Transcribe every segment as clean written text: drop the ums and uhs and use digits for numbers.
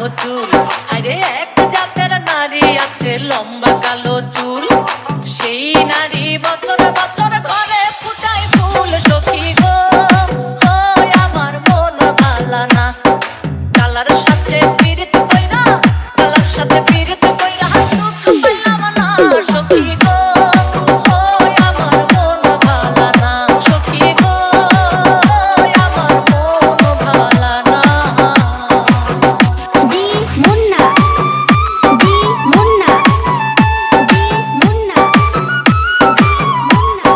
কালো চুল। আরে এক জাতের নারী আছে লম্বা কালো চুল, সেই নারী বছর বছর ঘরে ফুটায় ফুল। সখী গো আমার মন ভালা না, কালার সাথে পীড়িত কইরা, কালার সাথে পীড়িত কইরা সুখ পাইলাম না। সখী গো আমার মন ভালা না, সখী গো আমার মন ভালা না। দি মুন্না, দি মুন্না, দি মুন্না, মুন্না।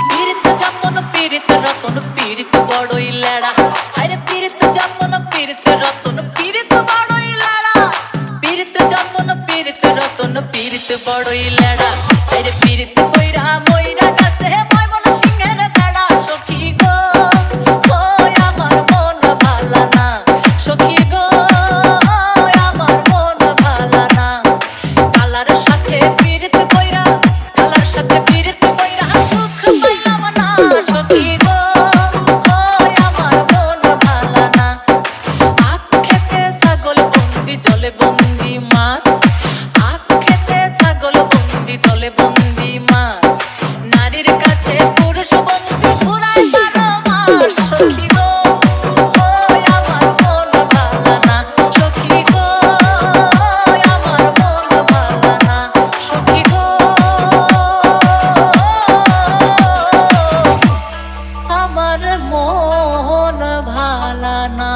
পীড়িত যতন পীড়িত রতন পীড়িত বড়ই লেড়া। আরে পীড়িত যতন পীড়িত রতন পীড়িত বড়ই লেড়া। পীড়িত যতন পীড়িত রতন পীড়িত বড়ই লেড়া। আরে পীড়িত কইরা মইরা গেছে ময়মন সিংহের বেড়া। সখী গো আমার মন ভালা না, সখী গো আমার মন ভালা না। কালার সাথে পীড়িত কইরা, কালার সাথে পীড়িত কইরা সুখ পাইলাম না। সখী গো আমার মন ভালা না। আখ খেতে ছাগল বন্দি জলে বন্দি মাছ, আখ খেতে ছাগল বন্দি জলে বন্দি মাছ। নারীর কাছে পুরুষ বন্দি ঘুরায় 12 মাস। সখী গো আমার মন ভালা না, সখী গো আমার মন ভালা না, সখী গো আমার মন ভালা না।